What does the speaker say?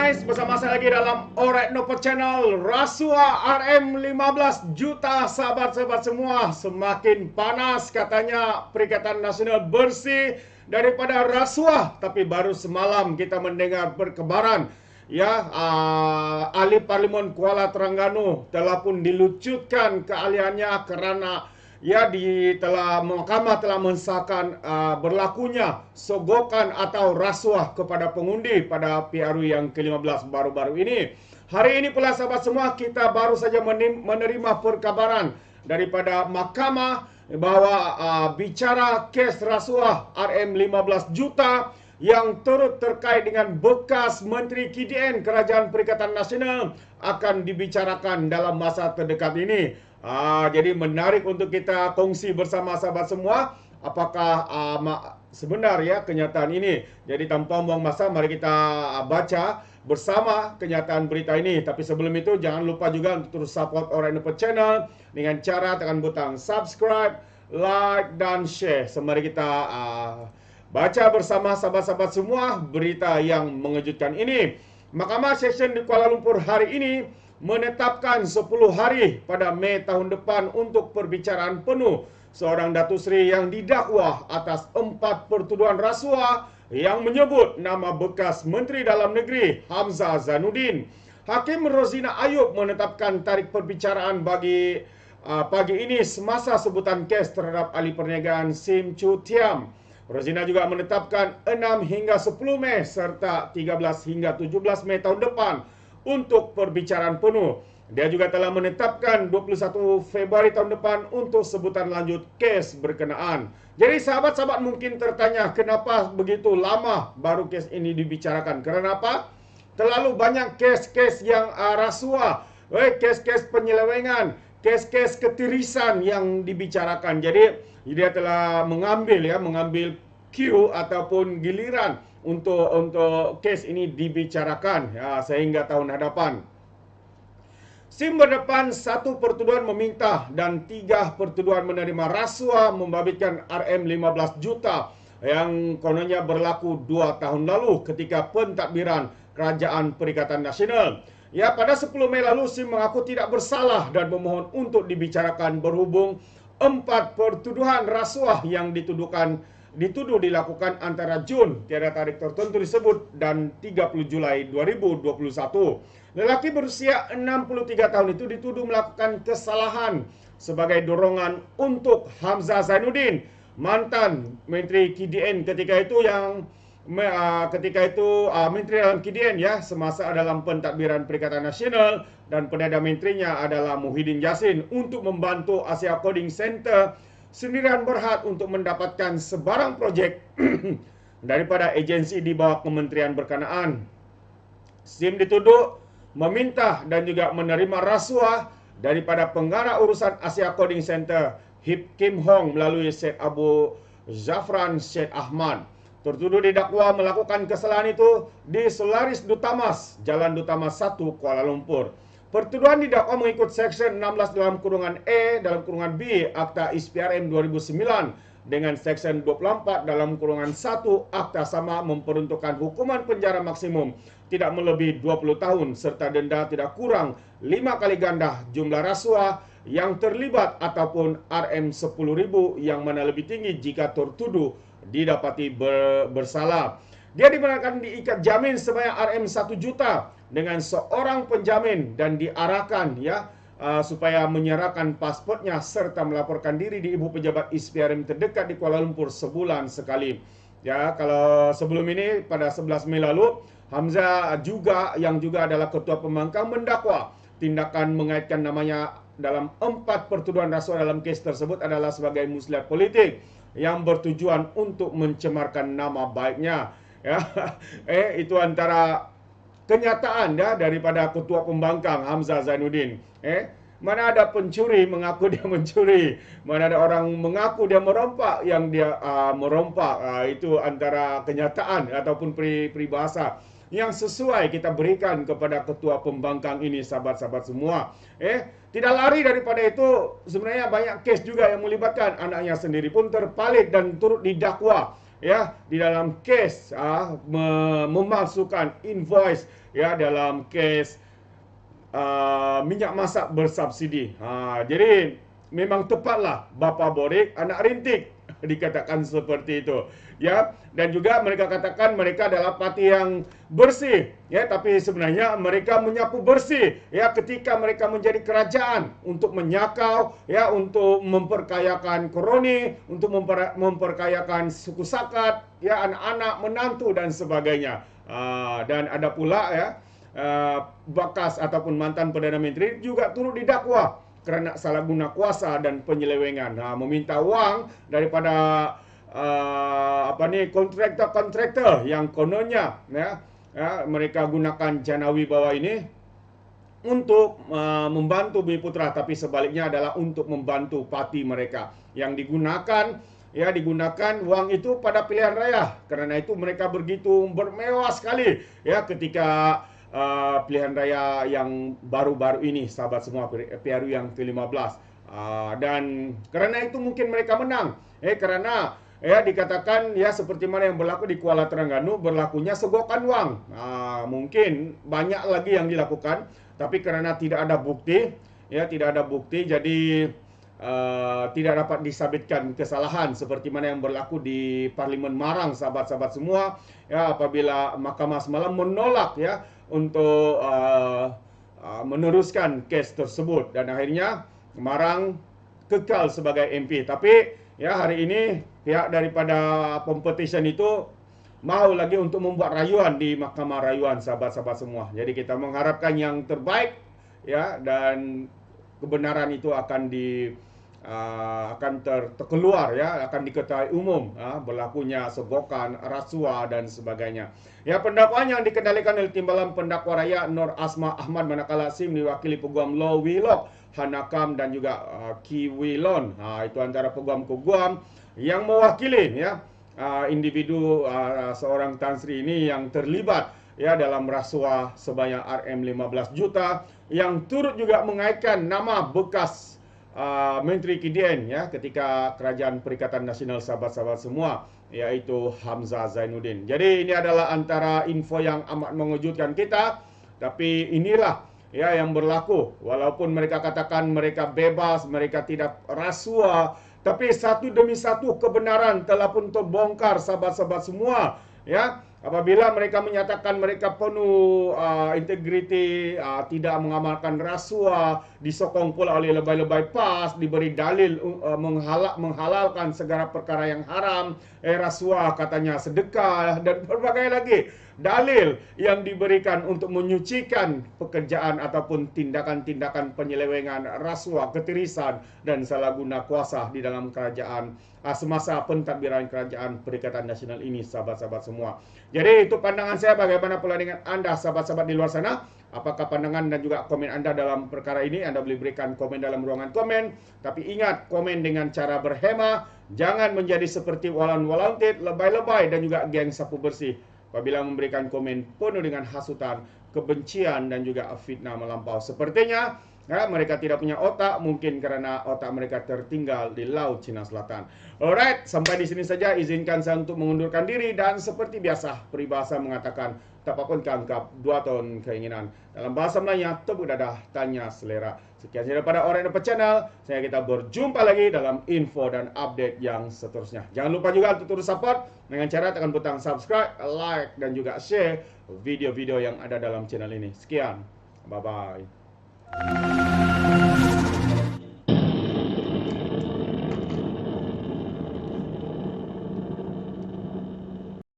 guys, bersama saya lagi dalam Alright Nopo Channel. Rasuah RM 15 juta, sahabat-sahabat semua. Semakin panas katanya Perikatan Nasional bersih daripada rasuah. Tapi baru semalam kita mendengar perkabaran ahli Parlimen Kuala Terengganu telah pun dilucutkan keahliannya kerana mahkamah telah mensahkan berlakunya sogokan atau rasuah kepada pengundi pada PRU yang ke-15 baru-baru ini. Hari ini pula sahabat semua, kita baru saja menerima perkabaran daripada mahkamah bahawa bicara kes rasuah RM 15 juta yang turut terkait dengan bekas Menteri KDN Kerajaan Perikatan Nasional akan dibicarakan dalam masa terdekat ini. Jadi menarik untuk kita kongsi bersama sahabat semua apakah sebenar kenyataan ini. Jadi tanpa buang masa, mari kita baca bersama kenyataan berita ini. Tapi sebelum itu jangan lupa juga untuk terus support Alright Nopo Channel dengan cara tekan butang subscribe, like dan share. Mari kita baca bersama sahabat-sahabat semua berita yang mengejutkan ini. Mahkamah Seksyen di Kuala Lumpur hari ini menetapkan 10 hari pada Mei tahun depan untuk perbicaraan penuh seorang Datuk Seri yang didakwa atas 4 pertuduhan rasuah yang menyebut nama bekas Menteri Dalam Negeri Hamzah Zainuddin. Hakim Rozina Ayub menetapkan tarikh perbicaraan bagi pagi ini semasa sebutan kes terhadap ahli perniagaan Sim Chu Tiam. Rozina juga menetapkan 6 hingga 10 Mei serta 13 hingga 17 Mei tahun depan untuk perbicaraan penuh. Dia juga telah menetapkan 21 Februari tahun depan untuk sebutan lanjut kes berkenaan. Jadi sahabat-sahabat mungkin tertanya kenapa begitu lama baru kes ini dibicarakan. Kenapa? Terlalu banyak kes-kes yang rasuah, kes-kes penyelewengan, kes-kes ketirisan yang dibicarakan. Jadi dia telah mengambil queue ataupun giliran untuk kes ini dibicarakan sehingga tahun hadapan. Sim berdepan 1 pertuduhan meminta dan 3 pertuduhan menerima rasuah membabitkan RM 15 juta yang kononnya berlaku 2 tahun lalu ketika pentadbiran Kerajaan Perikatan Nasional. Pada 10 Mei lalu Sim mengaku tidak bersalah dan memohon untuk dibicarakan berhubung 4 pertuduhan rasuah yang dituduh dilakukan antara Jun tiada tarikh tertentu disebut dan 30 Julai 2021. Lelaki berusia 63 tahun itu dituduh melakukan kesalahan sebagai dorongan untuk Hamzah Zainuddin, mantan Menteri KDN ketika itu Menteri dalam KDN semasa dalam pentadbiran Perikatan Nasional, dan Perdana Menterinya adalah Muhyiddin Yassin untuk membantu Asia Coding Center sendirian berhad untuk mendapatkan sebarang projek daripada agensi di bawah kementerian berkenaan. Sim dituduh meminta dan juga menerima rasuah daripada pengarah urusan Asia Coding Center Hip Kim Hong melalui Syed Abu Zafran Syed Ahmad. Tertuduh didakwa melakukan kesalahan itu di Solaris Dutamas, Jalan Dutamas 1, Kuala Lumpur. Pertuduhan didakwa mengikut Seksyen 16 dalam kurungan E dalam kurungan B Akta ISPRM 2009 dengan Seksyen 24 dalam kurungan 1 Akta sama memperuntukkan hukuman penjara maksimum tidak melebihi 20 tahun serta denda tidak kurang 5 kali ganda jumlah rasuah yang terlibat ataupun RM 10.000 yang mana lebih tinggi jika tertuduh didapati bersalah. Dia dibenarkan diikat jamin sebanyak RM 1 juta dengan seorang penjamin dan diarahkan supaya menyerahkan pasportnya serta melaporkan diri di Ibu Pejabat ISPRM terdekat di Kuala Lumpur sebulan sekali. Kalau sebelum ini pada 11 Mei lalu, Hamzah yang juga adalah Ketua Pembangkang mendakwa tindakan mengaitkan namanya dalam 4 pertuduhan rasuah dalam kes tersebut adalah sebagai muslihat politik yang bertujuan untuk mencemarkan nama baiknya. Itu antara kenyataan daripada Ketua Pembangkang Hamzah Zainuddin. Mana ada pencuri mengaku dia mencuri, mana ada orang mengaku dia merompak yang dia merompak. Itu antara kenyataan ataupun peribahasa yang sesuai kita berikan kepada Ketua Pembangkang ini, sahabat-sahabat semua. Tidak lari daripada itu, sebenarnya banyak kes juga yang melibatkan anaknya sendiri pun terpalit dan turut didakwa ya di dalam kes memalsukan invoice ya dalam kes minyak masak bersubsidi. Jadi memang tepatlah bapa borik anak rintik dikatakan seperti itu ya. Dan juga mereka katakan mereka adalah parti yang bersih ya, tapi sebenarnya mereka menyapu bersih ya ketika mereka menjadi kerajaan untuk menyakau ya, untuk memperkayakan kroni, untuk memperkayakan suku Sakat ya, anak-anak, menantu dan sebagainya. Dan ada pula ya bekas ataupun mantan Perdana Menteri juga turut didakwa kerana salah guna kuasa dan penyelewengan, meminta wang daripada kontraktor yang kononnya ya, mereka gunakan jana wibawa ini untuk membantu Bumi Putra, tapi sebaliknya adalah untuk membantu parti mereka. Yang digunakan wang itu pada pilihan raya. Kerana itu mereka begitu bermewah sekali ya ketika pilihan raya yang baru-baru ini, sahabat semua, PRU yang ke-15. Dan kerana itu mungkin mereka menang. Kerana dikatakan ya seperti mana yang berlaku di Kuala Terengganu, berlakunya segokan wang. Mungkin banyak lagi yang dilakukan, tapi kerana tidak ada bukti, jadi tidak dapat disabitkan kesalahan seperti mana yang berlaku di Parlimen Marang, sahabat-sahabat semua. Ya, apabila Mahkamah semalam menolak ya untuk meneruskan kes tersebut, dan akhirnya Marang kekal sebagai MP. Tapi ya hari ini pihak daripada competition itu mau lagi untuk membuat rayuan di Mahkamah Rayuan, sahabat-sahabat semua. Jadi kita mengharapkan yang terbaik ya, dan kebenaran itu akan terkeluar ya, akan diketahui umum berlakunya segokan, rasuah dan sebagainya. Ya, pendakwaan yang dikendalikan oleh Timbalan Pendakwa Rakyat Nur Asma Ahmad, manakala SIM diwakili Peguam Low Willock, Hanakam dan juga Ki Wilon. Itu antara peguam-peguam yang mewakili ya individu seorang Tan Sri ini yang terlibat ya dalam rasuah sebanyak RM15 juta, yang turut juga mengaitkan nama bekas Menteri KDN ya ketika Kerajaan Perikatan Nasional, sahabat-sahabat semua, yaitu Hamzah Zainuddin. Jadi ini adalah antara info yang amat mengejutkan kita, tapi inilah ya yang berlaku. Walaupun mereka katakan mereka bebas, mereka tidak rasuah, tapi satu demi satu kebenaran telah pun terbongkar, sahabat-sahabat semua ya. Apabila mereka menyatakan mereka penuh integriti, tidak mengamalkan rasuah, disokong pula oleh lebay-lebay PAS, diberi dalil menghalalkan segala perkara yang haram, rasuah katanya sedekah, dan berbagai lagi dalil yang diberikan untuk menyucikan pekerjaan ataupun tindakan-tindakan penyelewengan, rasuah, ketirisan, dan salah guna kuasa di dalam kerajaan semasa pentadbiran Kerajaan Perikatan Nasional ini, sahabat-sahabat semua. Jadi itu pandangan saya. Bagaimana pula dengan anda, sahabat-sahabat di luar sana? Apakah pandangan dan juga komen anda dalam perkara ini? Anda boleh berikan komen dalam ruangan komen. Tapi ingat, komen dengan cara berhema. Jangan menjadi seperti walan-walantit, lebay-lebay dan juga geng sapu bersih apabila memberikan komen penuh dengan hasutan, kebencian dan juga fitnah melampau. Sepertinya mereka tidak punya otak, mungkin karena otak mereka tertinggal di Laut Cina Selatan. Alright, sampai di sini saja. Izinkan saya untuk mengundurkan diri, dan seperti biasa peribahasa mengatakan tak apapun keangkap 2 tahun keinginan. Dalam bahasa Melayu, tepuk dadah, tanya selera. Sekian saja daripada Orang Dapat Channel. Kita berjumpa lagi dalam info dan update yang seterusnya. Jangan lupa juga untuk terus support dengan cara tekan butang subscribe, like dan juga share video-video yang ada dalam channel ini. Sekian, bye-bye.